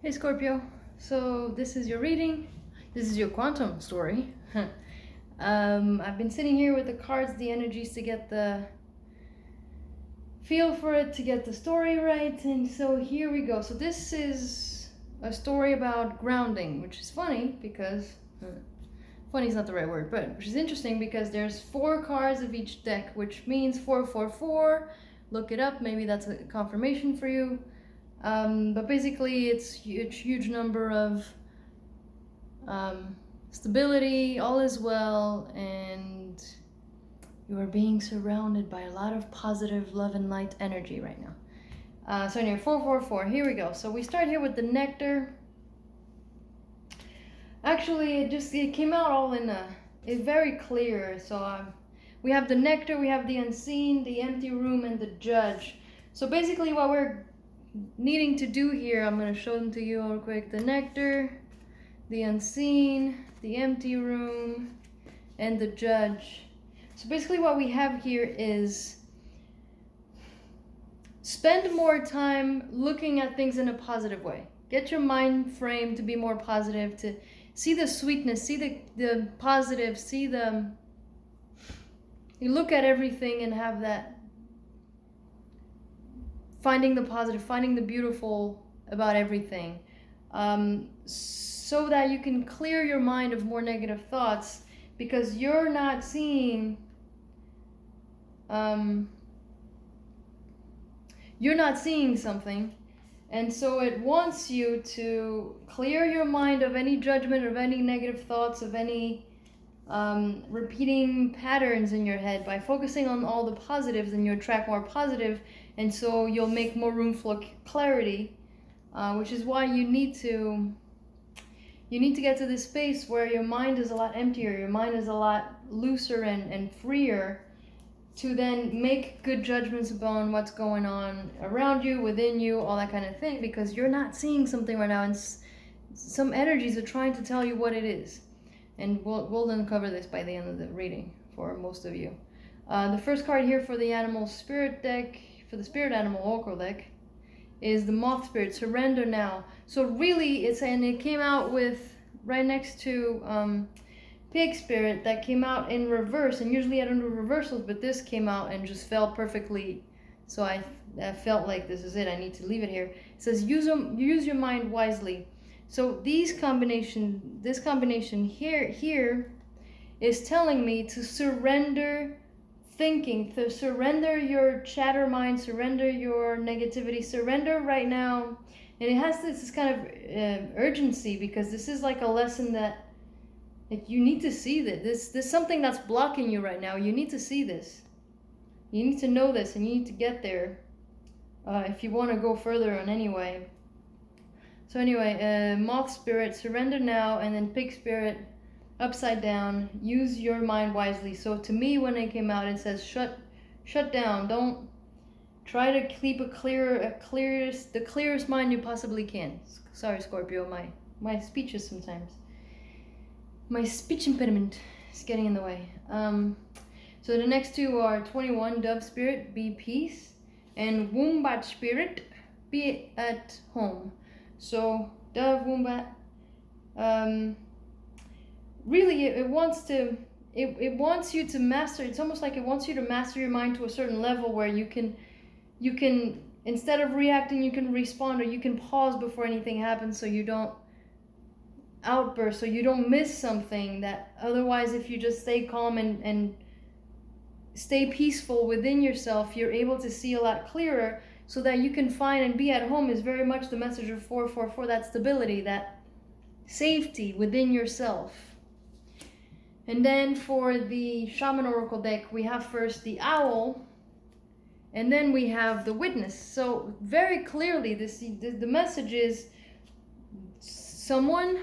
Hey Scorpio, so this is your reading. This is your quantum story. I've been sitting here with the cards, the energies to get the feel for it, to get the story right, and so here we go. So this is a story about grounding, which is funny because funny is not the right word, but which is interesting because there's 4 cards of each deck, which means 444. Look it up, maybe that's a confirmation for you. But basically it's huge number of stability, all is well, and you are being surrounded by a lot of positive love and light energy right now. So anyway, 444, here we go. So we start here with the nectar. Actually, it came out all in it's very clear. So we have the nectar, we have the unseen, the empty room, and the judge. So basically what we're needing to do here, I'm going to show them to you real quick. The nectar, the unseen, the empty room, and the judge. So basically what we have here is spend more time looking at things in a positive way. Get your mind frame to be more positive, to see the sweetness, see the positive, see the... You look at everything and have that finding the positive, finding the beautiful about everything, so that you can clear your mind of more negative thoughts, because you're not seeing something, and so it wants you to clear your mind of any judgment, of any negative thoughts, of any repeating patterns in your head. By focusing on all the positives, and you attract more positive, and so you'll make more room for clarity, which is why you need to get to this space where your mind is a lot emptier, your mind is a lot looser and freer, to then make good judgments upon what's going on around you, within you, all that kind of thing, because you're not seeing something right now, and some energies are trying to tell you what it is. And we'll uncover this by the end of the reading for most of you. The first card here for the animal spirit deck, for the spirit animal oracle deck, is the moth spirit, surrender now. So really it came out with right next to pig spirit, that came out in reverse, and usually I don't do reversals, but this came out and just fell perfectly. So I felt like this is it, I need to leave it here. It says use your mind wisely. So this combination here is telling me to surrender thinking, to surrender your chatter mind, surrender your negativity, surrender right now. And it has this kind of urgency, because this is like a lesson that, like, you need to see that this something that's blocking you right now. You need to see this. You need to know this, and you need to get there if you want to go further on anyway. So anyway, moth spirit, surrender now, and then pig spirit, upside down, use your mind wisely. So to me, when it came out, it says shut down. Don't try to keep the clearest mind you possibly can. Sorry, Scorpio, my speeches sometimes. My speech impediment is getting in the way. So the next two are 21, dove spirit, be peace, and wombat spirit, be at home. So dove, wombat, really it wants you to master. It's almost like it wants you to master your mind to a certain level where you can instead of reacting, you can respond, or you can pause before anything happens, so you don't outburst, so you don't miss something that otherwise, if you just stay calm and stay peaceful within yourself, you're able to see a lot clearer, so that you can find and be at home. Is very much the message of 444, that stability, that safety within yourself. And then for the shaman oracle deck, we have first the owl, and then we have the witness. So very clearly the message is something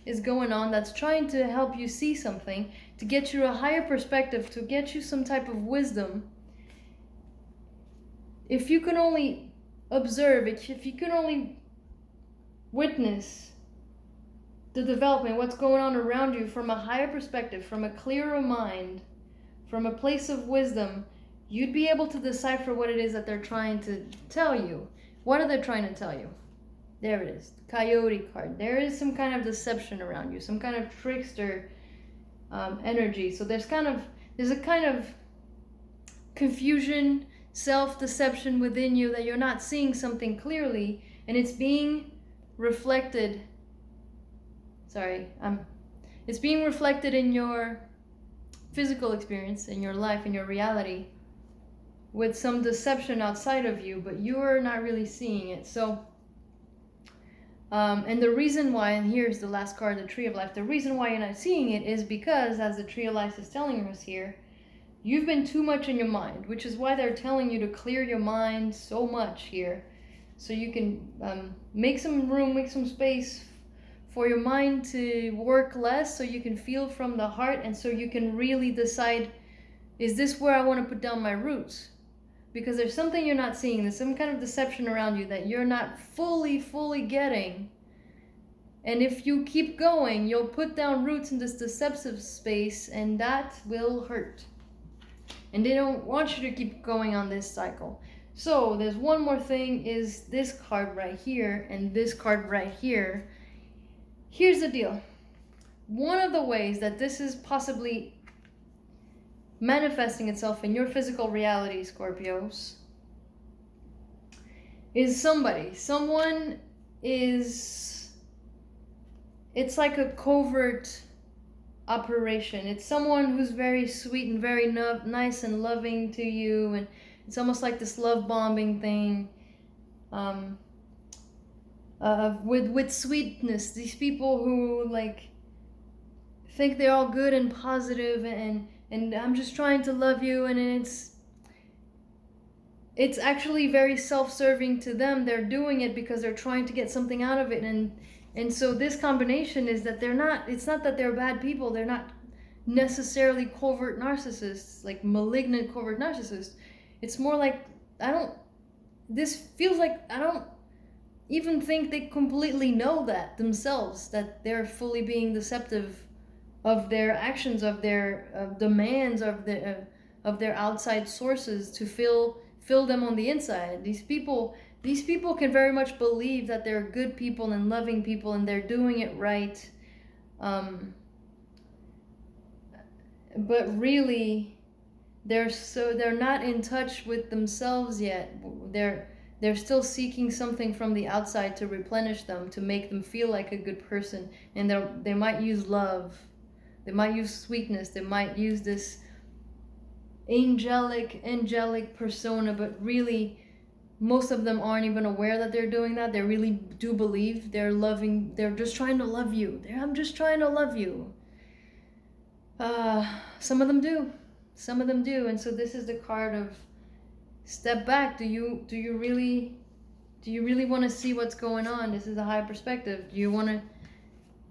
is going on that's trying to help you see something, to get you a higher perspective, to get you some type of wisdom. If you can only observe it, if you can only witness the development, what's going on around you from a higher perspective, from a clearer mind, from a place of wisdom, you'd be able to decipher what it is that they're trying to tell you. What are they trying to tell you? There it is, Coyote card. There is some kind of deception around you, some kind of trickster energy. So there's a kind of confusion, self-deception within you that you're not seeing something clearly, and it's being reflected. It's being reflected in your physical experience, in your life, in your reality, with some deception outside of you, but you're not really seeing it. So, and the reason why, and here's the last card, the Tree of Life, the reason why you're not seeing it is because, as the Tree of Life is telling us here, you've been too much in your mind, which is why they're telling you to clear your mind so much here, so you can make some room, make some space for your mind to work less, so you can feel from the heart, and so you can really decide, is this where I want to put down my roots? Because there's something you're not seeing, there's some kind of deception around you that you're not fully getting. And if you keep going, you'll put down roots in this deceptive space, and that will hurt. And they don't want you to keep going on this cycle. So there's one more thing, is this card right here and this card right here. Here's the deal. One of the ways that this is possibly manifesting itself in your physical reality, Scorpios, is someone is, it's like a covert operation. It's someone who's very sweet and very nice and loving to you, and it's almost like this love bombing thing. With sweetness, these people who like think they're all good and positive, and I'm just trying to love you, and it's actually very self-serving to them. They're doing it because they're trying to get something out of it, and so this combination is that it's not that they're bad people. They're not necessarily covert narcissists, like malignant covert narcissists. It's more like, this feels like I don't even think they completely know that themselves, that they're fully being deceptive of their actions, of their demands, of their outside sources to fill them on the inside. These people can very much believe that they're good people and loving people, and they're doing it right, but really they're not in touch with themselves yet. They're still seeking something from the outside to replenish them, to make them feel like a good person. And they might use love, they might use sweetness, they might use this angelic persona, but really most of them aren't even aware that they're doing that. They really do believe they're loving, they're just trying to love you. I'm just trying to love you. Some of them do. And so this is the card of step back. Do you really want to see what's going on? This is a high perspective. Do you want to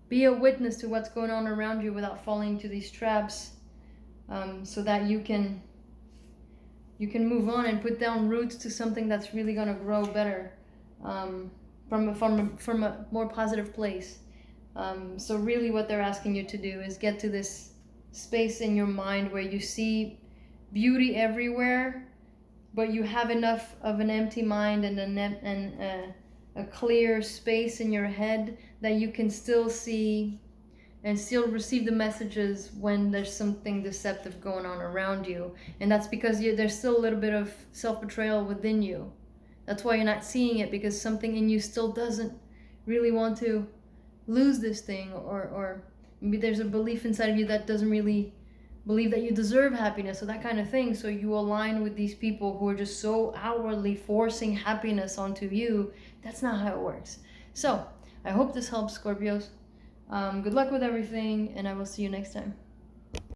be a witness to what's going on around you without falling into these traps, so that you can move on and put down roots to something that's really going to grow better, from a more positive place. So really what they're asking you to do is get to this space in your mind where you see beauty everywhere, but you have enough of an empty mind and a clear space in your head that you can still see and still receive the messages when there's something deceptive going on around you. And that's because there's still a little bit of self-betrayal within you. That's why you're not seeing it, because something in you still doesn't really want to lose this thing, or maybe there's a belief inside of you that doesn't really believe that you deserve happiness, or that kind of thing. So you align with these people who are just so outwardly forcing happiness onto you. That's not how it works. So I hope this helps, Scorpios. Good luck with everything, and I will see you next time.